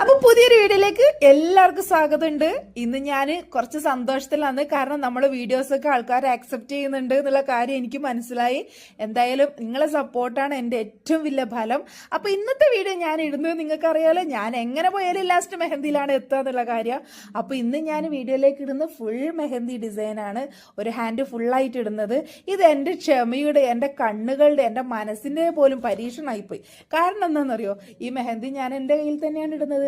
അപ്പൊ പുതിയൊരു വീഡിയോയിലേക്ക് എല്ലാവർക്കും സ്വാഗതമുണ്ട്. ഇന്ന് ഞാൻ കുറച്ച് സന്തോഷത്തിലാണ്, കാരണം നമ്മുടെ വീഡിയോസ് ഒക്കെ ആൾക്കാർ ആക്സെപ്റ്റ് ചെയ്യുന്നുണ്ട് എന്നുള്ള കാര്യം എനിക്ക് മനസ്സിലായി. എന്തായാലും നിങ്ങളെ സപ്പോർട്ടാണ് എൻ്റെ ഏറ്റവും വലിയ ഫലം. അപ്പൊ ഇന്നത്തെ വീഡിയോ ഞാൻ ഇടുന്നത് നിങ്ങൾക്ക് അറിയാലോ, ഞാൻ എങ്ങനെ പോയാലും ലാസ്റ്റ് മെഹന്തിയിലാണ് എത്തുക എന്നുള്ള കാര്യം. അപ്പൊ ഇന്ന് ഞാൻ വീഡിയോയിലേക്ക് ഇടുന്ന ഫുൾ മെഹന്തി ഡിസൈനാണ്, ഒരു ഹാൻഡ് ഫുള്ളായിട്ട് ഇടുന്നത്. ഇത് എൻ്റെ ക്ഷമയുടെ, എൻ്റെ കണ്ണുകളുടെ, എൻ്റെ മനസ്സിൻ്റെ പോലും പരീക്ഷണമായിപ്പോയി. കാരണം എന്താണെന്നറിയോ, ഈ മെഹന്തി ഞാൻ എൻ്റെ കയ്യിൽ തന്നെയാണ് ഇടുന്നത്.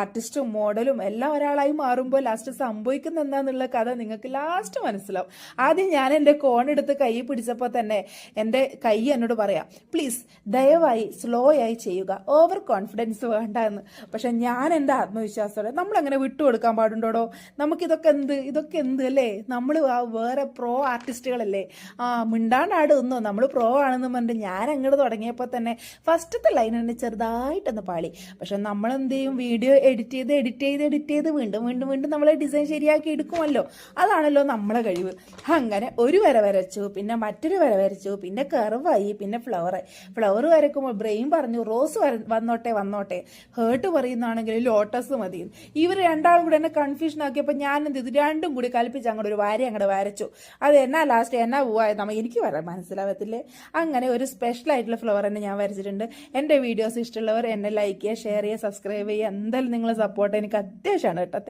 ആർട്ടിസ്റ്റും മോഡലും എല്ലാം ഒരാളായി മാറുമ്പോൾ ലാസ്റ്റ് സംഭവിക്കുന്ന എന്താന്നുള്ള കഥ നിങ്ങൾക്ക് ലാസ്റ്റ് മനസ്സിലാവും. ആദ്യം ഞാൻ എൻ്റെ കോണെടുത്ത് കൈ പിടിച്ചപ്പോൾ തന്നെ എൻ്റെ കൈ എന്നോട് പറയാം, പ്ലീസ് ദയവായി സ്ലോ ആയി ചെയ്യുക, ഓവർ കോൺഫിഡൻസ് വേണ്ട എന്ന്. പക്ഷെ ഞാൻ എൻ്റെ ആത്മവിശ്വാസത്തോടെ, നമ്മളങ്ങനെ വിട്ടുകൊടുക്കാൻ പാടുണ്ടോടോ, നമുക്കിതൊക്കെ എന്ത് അല്ലേ, നമ്മൾ വേറെ പ്രോ ആർട്ടിസ്റ്റുകളല്ലേ, മിണ്ടാണ്ടാട് ഒന്നോ നമ്മൾ പ്രോ ആണെന്ന് പറഞ്ഞിട്ട് ഞാൻ അങ്ങോട്ട് തുടങ്ങിയപ്പോൾ തന്നെ ഫസ്റ്റത്തെ ലൈൻ തന്നെ ചെറുതായിട്ടൊന്ന് പാളി. പക്ഷെ നമ്മളെന്ത് ചെയ്യും, വീഡിയോ എഡിറ്റ് ചെയ്ത് വീണ്ടും നമ്മളെ ഡിസൈൻ ശരിയാക്കി എടുക്കുമല്ലോ, അതാണല്ലോ നമ്മളെ കഴിവ്. അങ്ങനെ ഒരു വര വരച്ചു, പിന്നെ മറ്റൊരു വര വരച്ചു, പിന്നെ കർവായി, പിന്നെ ഫ്ലവർ വരക്കുമ്പോൾ ബ്രെയിൻ പറഞ്ഞു റോസ് വന്നോട്ടെ, ഹേർട്ട് പറയുന്നതാണെങ്കിൽ ലോട്ടസ് മതി. ഇവർ രണ്ടാളും കൂടെ എന്നെ കൺഫ്യൂഷൻ ആക്കിയപ്പോൾ ഞാൻ എന്ത് ചെയ്തു, രണ്ടും കൂടി കൽപ്പിച്ച് അങ്ങോട്ട് ഒരു വര അങ്ങോട്ട് വരച്ചു. അത് ലാസ്റ്റ് പോവായത് എനിക്ക് വരാൻ മനസ്സിലാവത്തില്ലേ. അങ്ങനെ ഒരു സ്പെഷ്യൽ ആയിട്ടുള്ള ഫ്ലവർ തന്നെ ഞാൻ വരച്ചിട്ടുണ്ട്. എൻ്റെ വീഡിയോസ് ഇഷ്ടമുള്ളവർ എന്നെ ലൈക്ക് ചെയ്യുക, ഷെയർ ചെയ്യുക, സബ്സ്ക്രൈബ് ചെയ്യുക. എന്തായാലും നിങ്ങളെ സപ്പോർട്ട് എനിക്ക് അത്യാവശ്യമാണ് കേട്ടോ.